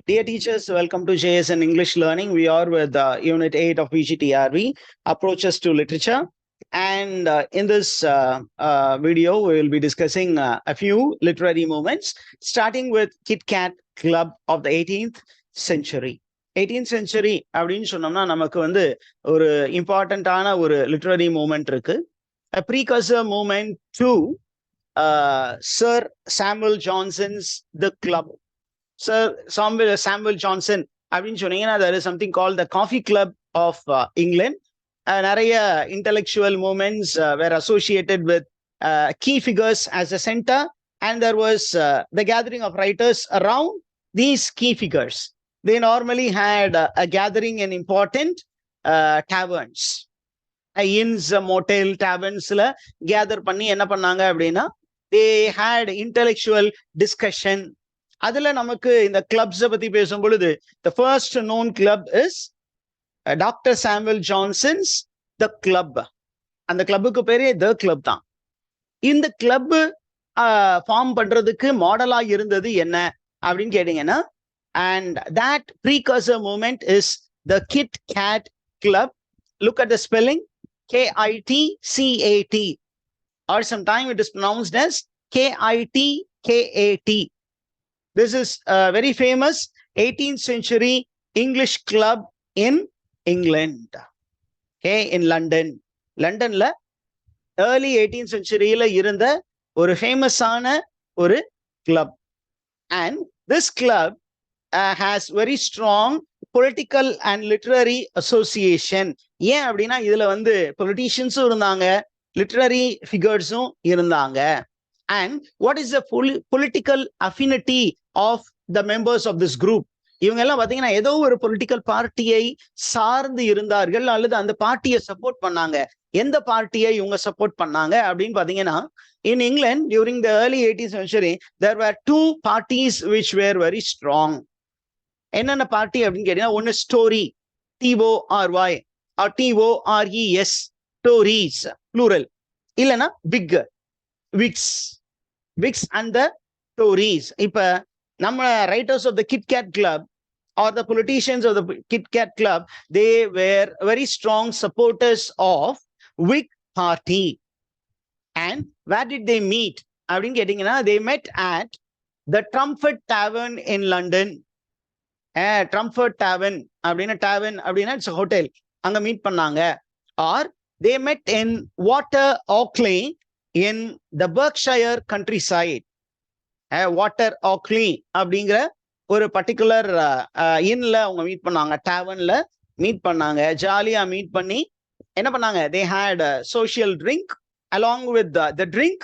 Dear teachers, welcome to JSN English Learning. We are with Unit 8 of VGTRV, Approaches to Literature. And in this video, we will be discussing a few literary movements, starting with Kit Kat Club of the 18th century. 18th century அப்படின்னு சொன்னோம்னா நமக்கு வந்து ஒரு இம்பார்ட்டண்ட்டான ஒரு literary moment இருக்கு. A precursor movement to Sir Samuel Johnson's The Club. Sir Samuel Johnson அப்படின்னு சொன்னீங்கன்னா there is something called the Coffee Club of England. நிறைய intellectual movements were associated with key figures as a center, and there was the gathering of writers around these key figures. They normally had a gathering in important taverns. Inns, motel, tavernsல gather பண்ணி என்ன பண்ணாங்க அப்படின்னா they had intellectual discussion. அதுல நமக்கு இந்த கிளப்ஸை பத்தி பேசும் பொழுது the first known club is doctor Samuel Johnson's the club. அந்த கிளப்புக்கு பேரே த கிளப் தான். இந்த கிளப் ஃபார்ம் பண்றதுக்கு மாடலா இருந்தது என்ன அப்படின்னு கேட்டீங்கன்னா, and that precursor movement is the Kit Kat Club. Look at the spelling, K-I-T-C-A-T, or sometimes it is pronounced as K-I-T-K-A-T. This is a very famous 18th century English club in England. Okay, in London. Londonல early 18th centuryல இருந்த ஒரு ஃபேமஸான ஒரு club. And this club has very strong political and literary association. ஏன் அப்படின்னா இதுல வந்து பொலிட்டீஷியன்ஸும் இருந்தாங்க, literary ஃபிகர்ஸும் இருந்தாங்க. And what is the political affinity of the members of this group? இவங்க எல்லாம் பாத்தீங்கன்னா ஏதோ ஒரு பொலிட்டிக்கல் பார்ட்டியை சார்ந்து இருந்தார்கள் அல்லது அந்த பார்ட்டியை சப்போர்ட் பண்ணாங்க. எந்த பார்ட்டியை இவங்க சப்போர்ட் பண்ணாங்க அப்படின்னு பாத்தீங்கன்னா, in England during the early 18th century there were two parties which were very strong. என்னென்ன பார்ட்டி அப்படின்னு கேட்டீங்கன்னா, ஒன்னு story, TORY or TORES, Tories plural, இல்லைன்னா big, Whigs and the Tories. இப்ப நம்ம writers of the Kit Kat Club or the politicians of the Kit Kat Club, they were very strong supporters of Whig party. And where did they meet அப்படின்னு கேட்டீங்கன்னா, they met at the Trumford Tavern in London. Trumford Tavern அப்படின்னா tavern அப்படின்னா it's a hotel, அங்க meet பண்ணாங்க. Or they met in Water Oakley in the Berkshire countryside. Water ugly அப்படிங்கிற ஒரு particular இன்ல அவங்க meet பண்ணாங்க, டேவன்ல மீட் பண்ணாங்க. ஜாலியா மீட் பண்ணி என்ன பண்ணாங்க, they had a social drink. Along with the drink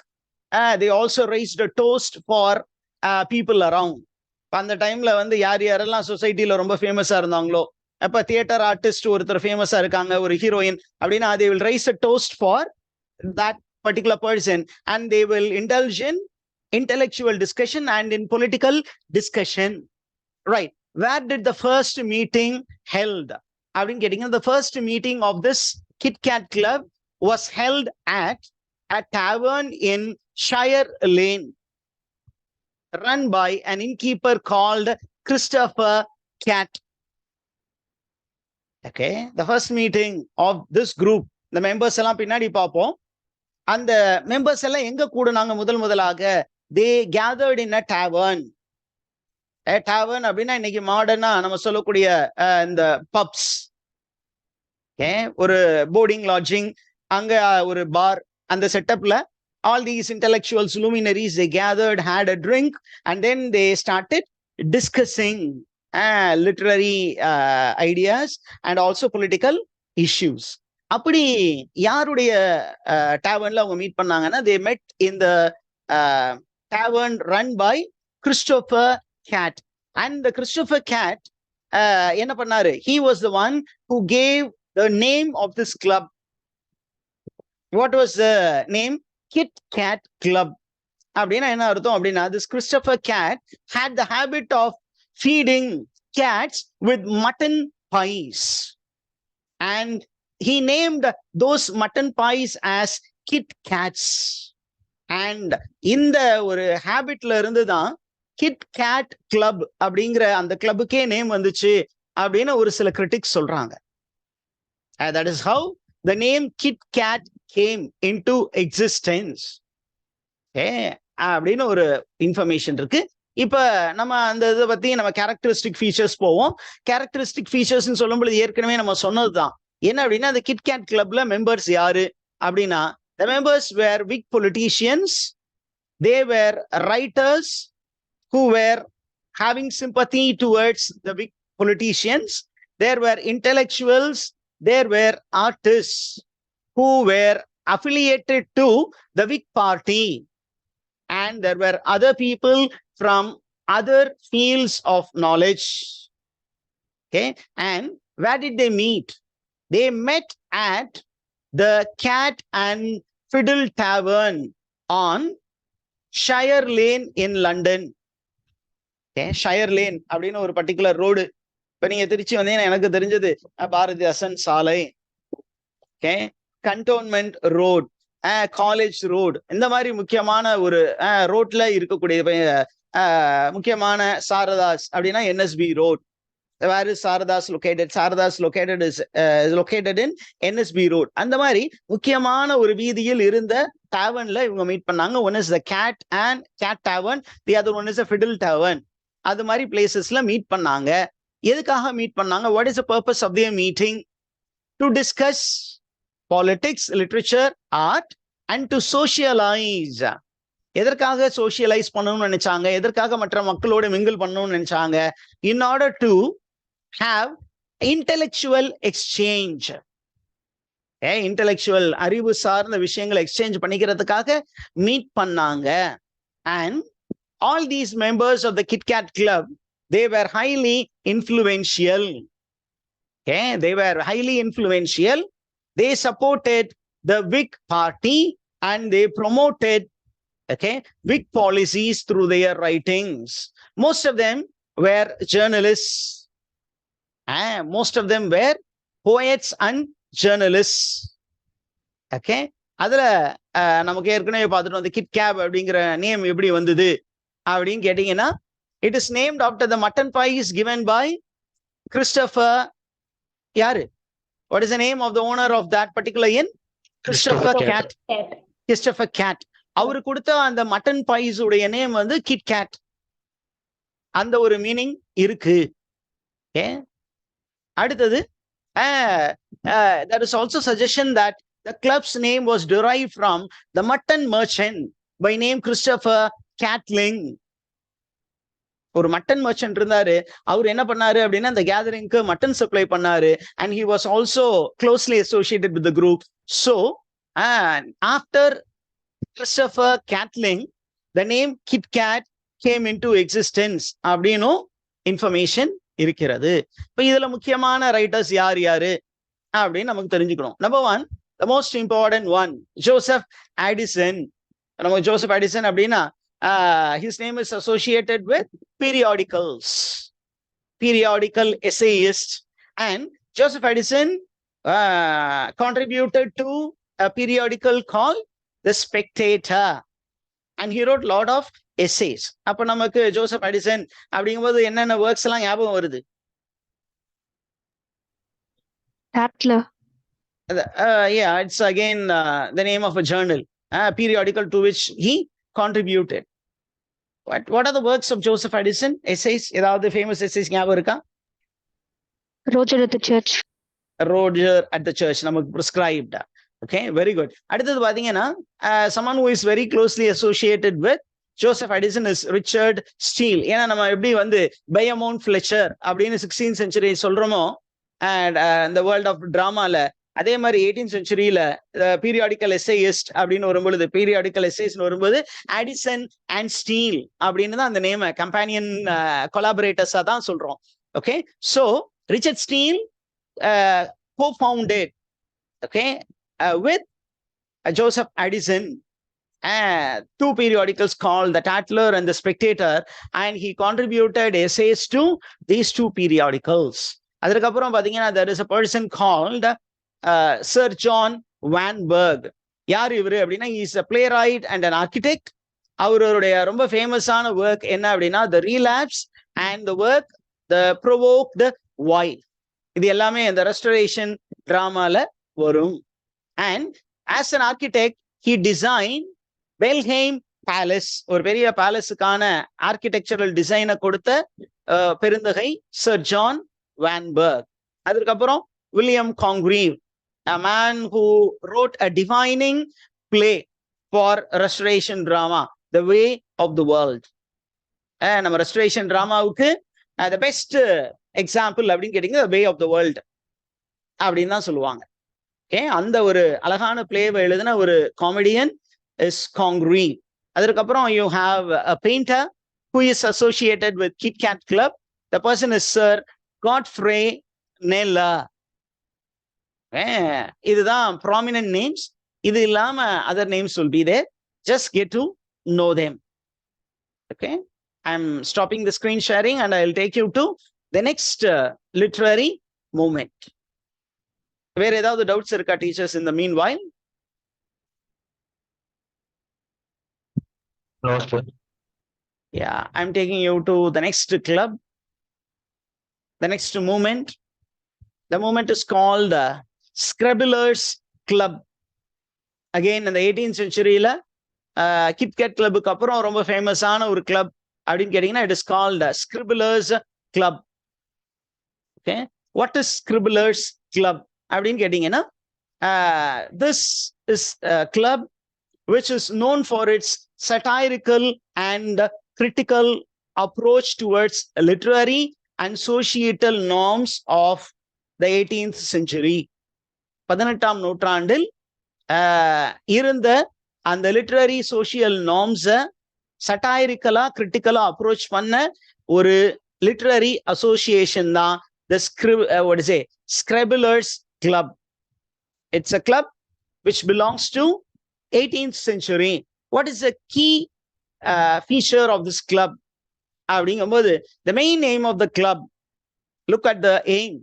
they also raised a toast for people around. அந்த டைம்ல வந்து யார் யாரெல்லாம் சொசைட்டில ரொம்ப ஃபேமஸா இருந்தாங்களோ, அப்ப தியேட்டர் ஆர்டிஸ்ட் ஒருத்தர் ஃபேமஸா இருக்காங்க, ஒரு ஹீரோயின் அப்படின்னா they will raise a toast for that particular person, and they will indulge in intellectual discussion and in political discussion. Right, where did the first meeting held அப்படின்னு கேட்டீங்கன்னா, the first meeting of this Kit Kat Club was held at a tavern in Shire Lane, run by an innkeeper called Christopher Cat. Okay, the first meeting of this group, the members எல்லாம் பின்னாடி பார்ப்போம். அந்த members எல்லாம் எங்க கூடுனாங்க முதலாக? they gathered in a tavern. A tavern அப்படின்னா இன்னைக்கு மாடர்னா நம்ம சொல்லக்கூடிய இந்த பப்ஸ், ஒரு போர்டிங் லாட்ஜிங், அங்க ஒரு பார், அந்த செட்டப்ல all these intellectuals, luminaries, they gathered, had a drink, and then they started discussing literary ideas and also political issues. அப்படி யாருடைய டேவர்ன்ல அவங்க மீட் பண்ணாங்கன்னா, they met in the tavern run by Christopher Cat. And the Christopher Cat என்ன பண்ணாரு, he was the one who gave the name of this club. What was the name? Kit Kat Club. அப்படின்னா என்ன அர்த்தம் அப்படின்னா, this Christopher Cat had the habit of feeding cats with mutton pies, and he named those mutton pies as Kit Kats. And இந்த ஒரு ஹேபிட்ல இருந்து தான் kit gate club அப்படிங்கிற அந்த கிளப்புக்கே நேம் வந்துச்சு அப்படின்னு ஒரு சில கிரிட்டிக்ஸ் சொல்றாங்க. That is how the name Kit Kat came into existence. அப்படின்னு ஒரு இன்ஃபர்மேஷன் இருக்கு. இப்ப நம்ம அந்த இதை பத்தி நம்ம கேரக்டரிஸ்டிக் ஃபீச்சர்ஸ் போவோம். கேரக்டரிஸ்டிக் ஃபீச்சர்ஸ் சொல்லும்போது ஏற்கனவே நம்ம சொன்னதுதான். என்ன அப்படின்னா அந்த கிட் கேட் கிளப்ல மெம்பர்ஸ் யாரு அப்படின்னா, the members were big politicians, they were writers who were having sympathy towards the big politicians, there were intellectuals, there were artists who were affiliated to the Whig party, and there were other people from other fields of knowledge. Okay, and where did they meet? They met at the Cat and Fiddle Tavern on Shire Lane in London. Okay, Shire Lane அப்படின்னு ஒரு particular road. இப்ப நீங்க திருச்சி வந்தீங்கன்னா எனக்கு தெரிஞ்சது பாரதிதாசன் சாலை, okay, cantonment road, college road, இந்த மாதிரி முக்கியமான ஒரு ரோட்ல இருக்கக்கூடிய முக்கியமான சாரதாஸ் அப்படின்னா NSB road. Where is Saradas located? Saradas is located in NSB road. அந்த மாதிரி முக்கியமான ஒரு வீதியில் இருந்த டேவர்ன்ல இவங்க மீட் பண்ணாங்க. One is the Cat and Cat Tavern, the other one is Fiddle Tavern. அது மாதிரி பிளேசஸ்ல மீட் பண்ணாங்க. எதுக்காக மீட் பண்ணாங்க? What is the purpose of their meeting? To discuss politics, literature, art and to socialise. எதற்காக socialise பண்ணணும்னு நினைச்சாங்க? எதற்காக மற்ற மக்களோட மிங்கிள் பண்ணணும்னு நினைச்சாங்க? In order to have intellectual exchange. Intellectual அறிவு சார்ந்த விஷயங்களை எக்ஸ்சேஞ்ச் பண்ணிக்கிறதுக்காக மீட் பண்ணாங்க. And all these members of the Kit Kat Club, they were highly influential. They were highly influential. They supported the Whig party and they promoted Whig policies through their writings. Most of them were journalists. Most of them were poets and journalists. அதுல நமக்கு ஏற்கனவே பார்த்துட்டோம் அந்த kit gap அப்படிங்கிற name எப்படி வந்தது அப்படின்னு கேட்டீங்கன்னா, it is named after the mutton pies given by Christopher. யாரு? What is the name of the owner of that particular inn? Christopher Cat. Christopher Cat. அவரு கொடுத்த அந்த மட்டன் பைஸ் உடைய நேம் வந்து கிட் கேட். அந்த ஒரு மீனிங் இருக்கு. அடுத்தது, there is also suggestion that the club's name was derived from the mutton merchant by name Christopher Catling. ஒரு மட்டன் மர்ச்சன்ட் இருந்தாரு. அவர் என்ன பண்ணாரு அப்படின்னா அந்த கேதரிங்க்கு மட்டன் சப்ளை பண்ணாரு. and he was also closely associated with the group. So after Christopher Catling, the name Kit Kat came into existence அப்படின்னு information இருக்கிறது. இப்ப இதுல முக்கியமான ரைட்டர்ஸ் யார் யாரு அப்படின்னு நமக்கு தெரிஞ்சுக்கணும். Number one, the most important one, Joseph addition. நம்ம ஜோசப் ஆடிசன் அப்படின்னா his name is associated with periodicals, periodical essayist, and Joseph Addison contributed to a periodical called The Spectator, and he wrote a lot of essays. அப்ப நமக்கு Joseph addition அப்படிங்கும்போது என்னென்ன works எல்லாம் ஞாபகம் வருது? Yeah, it's again the name of a journal, periodical to which he contributed. What are the works of Joseph Addison? Essays, ஏதாவது famous essays ஞாபகம் இருக்கா? Roger at the Church. Roger at the Church நமக்கு prescribed. Okay, very good. அடுத்தது பாத்தீங்கன்னா someone who is very closely associated with Joseph Addison is Richard Steele. ஏன்னா நம்ம எப்படி வந்து Beaumont Fletcher அப்படின்னு 16th century சொல்றோமோ, and the world of dramaல அதே மாதிரி 18th centuryல பீரியாடிக்கல் எஸ்ஏயிஸ்ட் அப்படின்னு வரும்பொழுது, பீரியாடிக்கல் எஸ்ஏஸ் வரும்போது ஆடிசன் அண்ட் ஸ்டீல் அப்படின்னு தான் அந்த நேம் கம்பேனியன் கொலாபரேட்டர்ஸா தான் சொல்றோம். Okay, so Richard steel co-founded with Joseph Addison two periodicals called The Tatler and The Spectator, and he contributed essays to these two periodicals. அதுக்கப்புறம் பாத்தீங்கன்னா there is a person called Sir John Vanberg. யார் இவரு அப்படின்னா, he is a playwright and an architect, அவருடைய ரொம்ப ஃபேமஸான work என்ன அப்படின்னா the relapse and the work the provoke the wild. இது எல்லாமே இந்த ரெஸ்டரேஷன் டிராமால வரும். And as an architect he design Blenheim palace, ஒரு பெரிய பேலஸுக்கான ஆர்கிடெக்சரல் டிசைனை கொடுத்த பெருந்தகை சர் ஜான் வான்பர்க். அதுக்கப்புறம் William Congreve, a man who wrote a defining play for restoration drama, The Way of the World. நம்ம ரெஸ்டரேஷன் டிராமாவுக்கு the best எக்ஸாம்பிள் அப்படின்னு கேட்டீங்க The Way of the World அப்படின்னு தான் சொல்லுவாங்க. ஓகே, அந்த ஒரு அழகான பிளேவை எழுதின ஒரு காமெடியன் இஸ் காங்க்ரீவ். அதற்கப்புறம் you have a painter who is associated with Kit Kat Club. The person is Sir Godfrey Kneller. இதுதான் ப்ராமினன்ட் நேம்ஸ். இது இல்லாம other names will be there. Just get to know them. Okay, I'm stopping the screen sharing and I'll take you to the next literary movement. வேற ஏதாவது doubts இருக்கா teachers in the meanwhile? No, sir. Yeah, I'm taking you to the next club, the next movement. The movement is called Scribblers Club. Again, in the 18th century, Kit Kat Club அப்புறம் ரொம்ப ஃபேமஸான ஒரு club அப்படின்னு கேட்டீங்கன்னா it is called Scribblers Club. Okay, what is Scribblers Club அப்படின்னு கேட்டீங்கன்னா this is a club which is known for its satirical and critical approach towards literary and societal norms of the 18th century. 18ஆம் நூற்றாண்டில் இருந்த அந்த literary social நார்ம்ஸை சட்டாரிக்கலா கிரிட்டிக்கலா approach பண்ண ஒரு literary association தான் the Scribblers Club. It's a club which belongs to 18th century. What is the key feature of this club? அப்படிங்கும்போது the main aim of the club, look at the aim.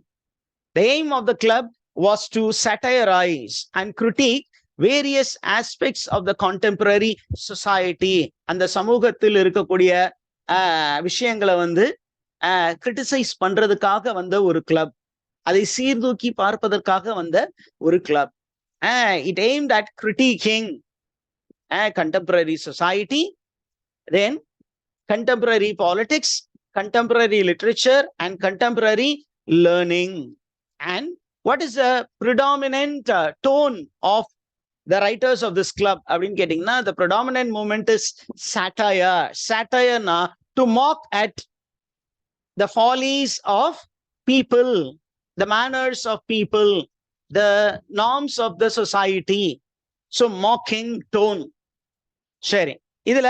The aim of the club was to satirize and critique various aspects of the contemporary society. அந்த சமூகத்தில் இருக்கக்கூடிய விஷயங்களை வந்து criticise பண்றதுக்காக வந்த ஒரு club, அதை சீர்தூக்கி பார்ப்பதற்காக வந்த ஒரு club. It aimed at critiquing contemporary society, then contemporary politics, contemporary literature, and contemporary learning. And what is the predominant tone of the writers of this club? அப்படின்னு கேட்டீங்கன்னா the predominant movement is satire. Satire na to mock at the follies of people, the manners of people, the norms of the society. So mocking tone. சரி, இதுல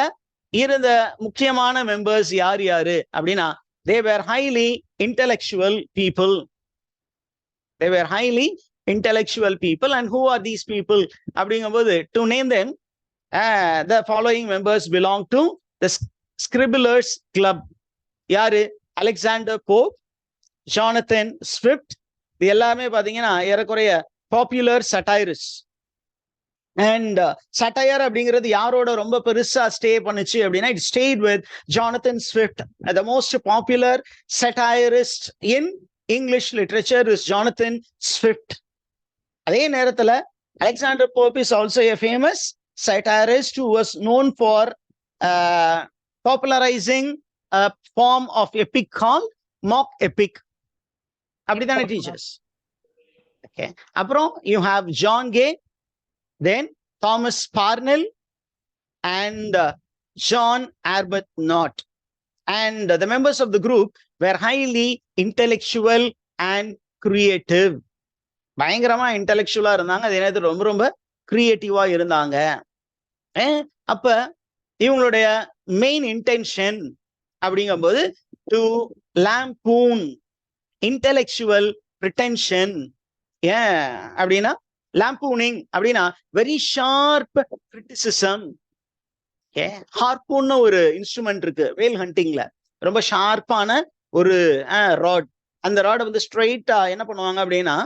இருந்த முக்கியமான members யார் யாரு அப்படின்னா they were highly intellectual people. They were highly intellectual people. And who are these people? அப்படிங்கும்போது to name them, the following members belong to the Scribblers Club. யாரு? Alexander Pope, Jonathan Swift. இது எல்லாமே பாத்தீங்கன்னா ஏறக்குறைய popular சட்டைரிஸ்ட். And satire அப்படிங்கிறது யாரோட ரொம்ப பெருசா ஸ்டே பண்ணுச்சு அப்படின்னா it stayed with Jonathan Swift. The most popular satirist in English literature is Jonathan Swift. அதே நேரத்துல Alexander Pope is also a famous satirist who was known for popularizing a form of epic called mock epic. அப்படிதானே teachers? Okay, அப்புறம் you have John Gay, then Thomas Parnell and John Arbuthnot. And the members of the group were highly intellectual and creative. பயங்கரமா இன்டெலெக்சுவலா இருந்தாங்க, அதே நேரத்தில் ரொம்ப ரொம்ப கிரியேட்டிவா இருந்தாங்க. அப்ப இவங்களுடைய மெயின் இன்டென்ஷன் அப்படிங்கும்போது டு lampoon intellectual pretension. ஏன் அப்படின்னா லாம்பூனிங் அப்படின்னா வெரி ஷார்ப் கிரிட்டிசிசம். ஹார்பூன்னு ஒரு இன்ஸ்ட்ருமெண்ட் இருக்கு வேல் ஹண்டிங்ல, ரொம்ப ஷார்ப்பான ஒரு ராட். அந்த ராடை வந்து ஸ்ட்ரெயிட்டா என்ன பண்ணுவாங்க அப்படின்னா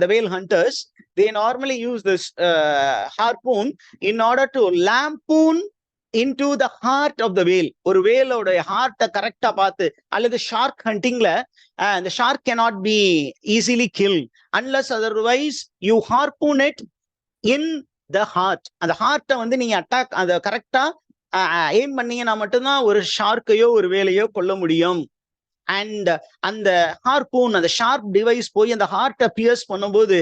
the whale hunters, they normally use this harpoon in order to lampoon into the heart of the whale. ஒரு வேலோட ஹார்ட்டை கரெக்டா பார்த்து, அல்லது shark ஹண்டிங்ல the shark cannot be easily killed unless otherwise you harpoon it in the heart. அந்த ஹார்ட்டை வந்து நீங்க attack அதை கரெக்டா எய்ம் பண்ணீங்கன்னா மட்டும்தான் ஒரு ஷார்க்கையோ ஒரு வேலையோ கொல்ல முடியும். அண்ட் அந்த ஹார்பூன், அந்த ஷார்ப் டிவைஸ் போய் அந்த ஹார்ட்டை பியர்ஸ் பண்ணும்போது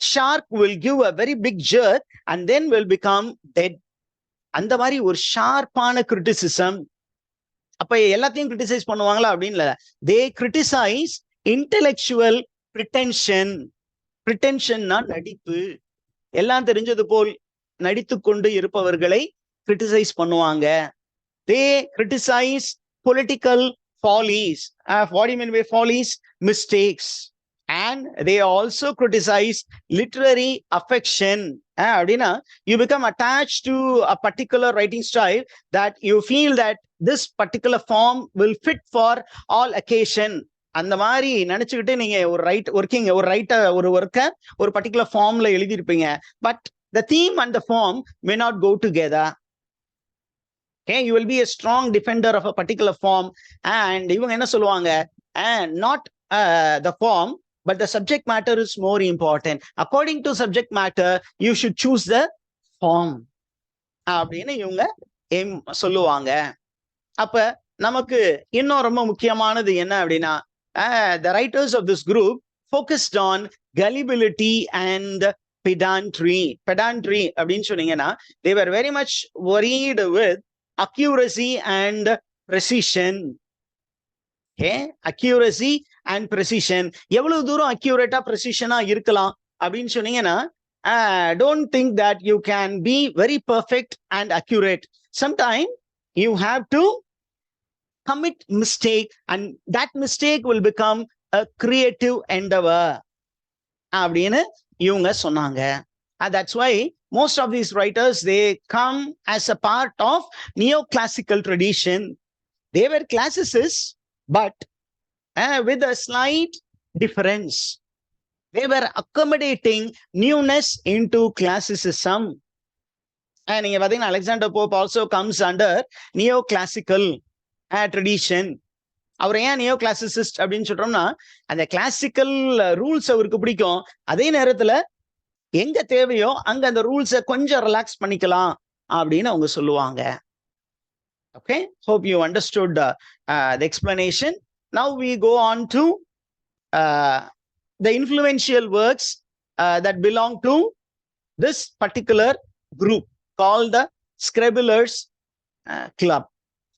shark will give a very big jerk and then will become dead. அந்த மாதிரி ஒரு ஷார்ப்பான கிரிட்டிசிசம். அப்ப எல்லாத்தையும் கிரிட்டிசைஸ் பண்ணுவாங்களா அப்படின்னு? தே கிரிட்டிசைஸ் இன்டெலெக்சுவல் பிரிட்டென்ஷன். பிரிட்டென்ஷன்னா நடிப்பு. எல்லாம் தெரிஞ்சது போல் நடித்து கொண்டு இருப்பவர்களை கிரிட்டிசைஸ் பண்ணுவாங்க. They criticise political follies. What do you mean by follies? Mistakes. And they also criticize literary affection. Adina, you become attached to a particular writing style that you feel that this particular form will fit for all occasion. அந்த மாதிரி நினைச்சுக்கிட்டு நீங்க ஒரு ஒரு ஒர்க்கை ஒரு particular ஃபார்ம்ல எழுதியிருப்பீங்க. But the theme and the form may not go together. Okay, you will be a strong defender of a particular form, and இவங்க என்ன சொல்லுவாங்க, not the form but the subject matter is more important. According to subject matter you should choose the form அப்படின்னு இவங்க சொல்லுவாங்க. அப்ப நமக்கு இன்னும் ரொம்ப முக்கியமானது என்ன அப்படின்னா, the writers of this group focused on gullibility and pedantry. Pedantry அப்படின்னு சொன்னீங்கன்னா, they were very much worried with accuracy and precision. Okay, accuracy and precision. எவ்வளவு தூரம் அக்யூரேட்டா ப்ரெசிஷனா இருக்கலாம் அப்படின்னு சொன்னீங்கன்னா, don't think that you can be very perfect and accurate. Sometimes you have to commit mistake and that mistake will become a creative endeavor அப்படின்னு இவங்க சொன்னாங்க. That's why most of these writers, they come as a part of neoclassical tradition. They were classicists, but with a slight difference. They were accommodating newness into classicism. And நீங்க பாத்தீங்கன்னா, Alexander Pope also comes under neoclassical tradition. அவர் ஏன் neo கிளாசிசிஸ்ட் அப்படின்னு சொல்றோம்னா, அந்த classical rules அவருக்கு பிடிக்கும். அதே நேரத்துல எங்க தேவையோ அங்க அந்த ரூல்ஸை கொஞ்சம் ரிலாக்ஸ் பண்ணிக்கலாம் அப்படின்னு அவங்க சொல்லுவாங்க. Okay, hope you understood the explanation. Now we go on to the influential works that belong to this particular group called the Scribblers Club.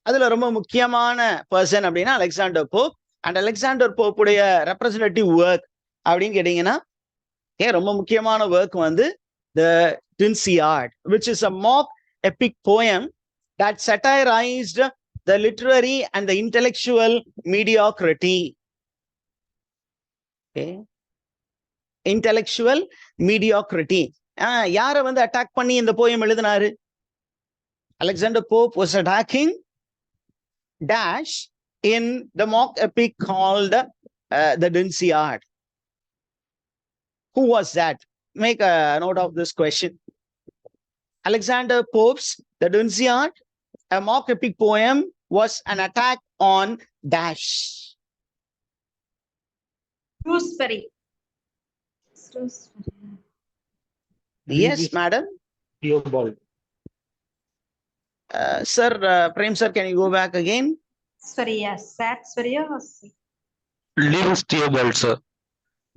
அதுல ரொம்ப முக்கியமான பர்சன் அப்படின்னா அலெக்சாண்டர் போப். அண்ட் அலெக்சாண்டர் போப்புடைய ரெப்ரசன்டேட்டிவ் ஒர்க் அப்படின்னு கேட்டீங்கன்னா, ரொம்ப முக்கியமான work வந்து The Dunciad, which is a mock epic poem that satirized the literary and the intellectual mediocrity. Okay, intellectual mediocrity. யார வந்து அட்டாக் பண்ணி இந்த போயம் எழுதினாரு? Alexander Pope was attacking dash in the mock epic called the Dunciad. Who was that? Make a note of this question. Alexander Pope's The Dunciad, a mock epic poem, was an attack on dash. Shrewsbury. Yes, madam. Theobald. Sir, Prem sir, can you go back again? Sorry, yes. Satsbury or Lewis Theobald, sir.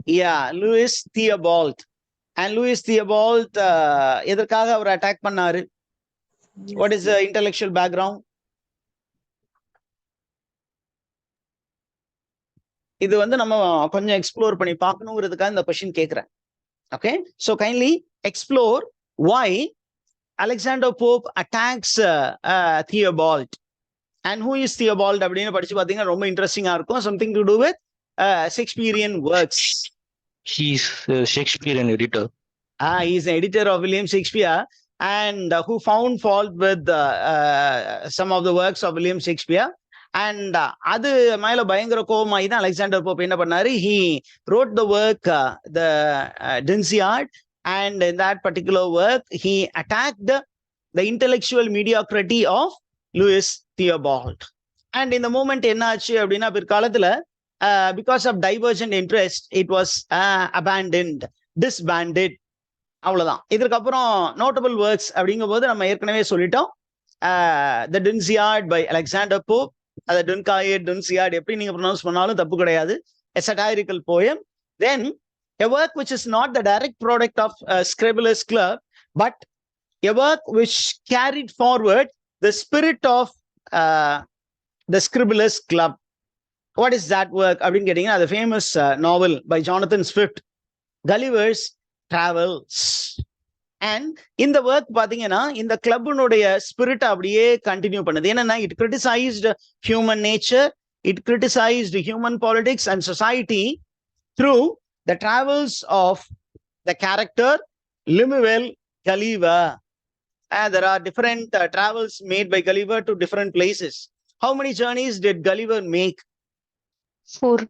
Yeah, Louis Theobald. And Louis Theobald, எதற்காக அவர் attack பண்ணாரு? What is the intellectual background? இது வந்து நம்ம கொஞ்சம் explore பண்ணி பார்க்கணுங்கிறதுக்காக இந்த question கேட்கிறேன். Okay, so kindly explore why Alexander Pope attacks Theobald. And who is Theobald அப்படின்னு படிச்சு பார்த்தீங்கன்னா ரொம்ப இன்ட்ரெஸ்டிங்கா இருக்கும். Something to do with Shakespearean works. He's a Shakespearean editor. He's an editor of William Shakespeare and who found fault with some of the works of William Shakespeare. And அது மேல பயங்கர கோபமாயி தான் அலெக்சாண்டர் போப் என்ன பண்ணாரு? He wrote the work, the Dunciad, and in that particular work he attacked the intellectual mediocrity of Louis Theobald. And in the moment என்ன ஆச்சு அப்படின்னா பிற்காலத்துல because of divergent interest it was abandoned, disbanded. அவ்வளவுதான். இதற்கப்புறம் notable works அப்படிங்கும் போது நம்ம ஏற்கனவே சொல்லிட்டோம். The Dunciad by Alexander Pope, the Dunciad எப்படி நீங்க ப்ரொனவுன்ஸ் பண்ணாலும் தப்பு கிடையாது. A satirical poem. Then a work which is not the direct product of Scribblers Club, but a work which carried forward the spirit of the Scribblers Club. What is that work? அப்படின்னு கேட்டீங்கன்னா the famous novel by Jonathan Swift, Gulliver's Travels. And இந்த work பாத்தீங்கன்னா இந்த கிளப்பினுடைய spirit அப்படியே continue பண்ணுது. என்னன்னா it criticized human nature, it criticized human politics and society through the travels of the character Lemuel Gulliver. There are different travels made by Gulliver to different places. How many journeys did Gulliver make? 4.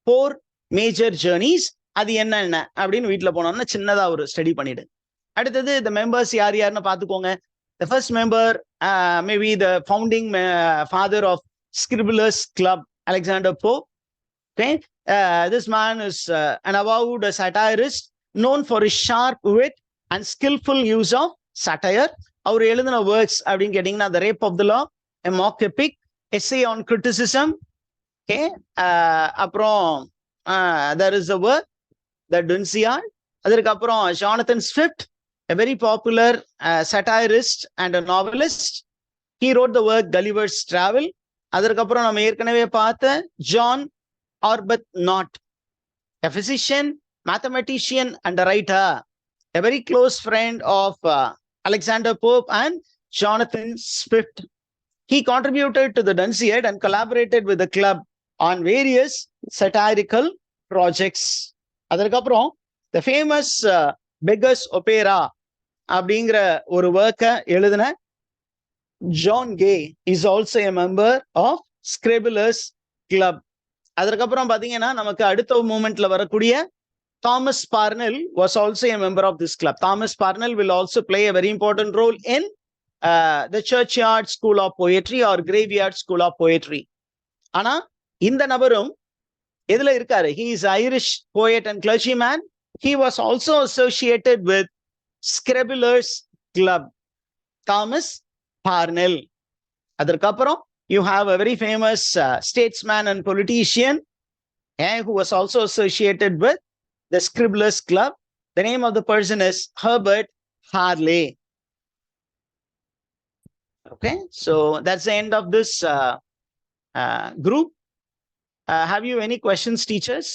4 major journeys. அது என்ன அப்படின்னு வீட்டுல போனோம்னா சின்னதா ஒரு study பண்ணிடு. அடுத்தது the members யார் யாருன்னு பாத்துக்கோங்க. The first member maybe the founding father of Scribblers Club, Alexander Pope. Okay, this man is an avowed satirist known for his sharp wit and skillful use of satire. அவர் எழுதின works அப்படின்னு கேட்டீங்கன்னா The Rape of the Lock, a mock epic, essay on criticism. Okay, அப்புறம் there is a work, The Dunciad. அதற்கப்புறம் Jonathan Swift, a very popular satirist and a novelist. He wrote the work Gulliver's Travel. அதற்கப்புறம் நம்ம ஏற்கனவே பார்த்த John Arbuthnot, a physician, mathematician and a writer, a very close friend of Alexander Pope and Jonathan Swift. He contributed to the Dunciad and collaborated with the club on various satirical projects. அதற்கப்புறம் the famous Beggar's Opera அப்படிங்கிற ஒரு ஒர்க்கை எழுதின John Gay is also a member of Scribblers Club. அதற்கப்புறம் பாத்தீங்கன்னா நமக்கு அடுத்த மூமெண்ட்ல வரக்கூடிய Thomas Parnell was also a member of this club. Thomas Parnell will also play a very important role in the Churchyard School of Poetry or Graveyard School of Poetry. ஆனா இந்த நபரும் எதுல இருக்காரு? He is Irish poet and clergyman. He was also associated with Scribblers Club. Thomas Parnell. அதற்கப்புறம் you have a very famous statesman and politician who was also associated with the Scribblers Club. The name of the person is Herbert Harley. Okay, so that's the end of this group. Have you any questions, teachers?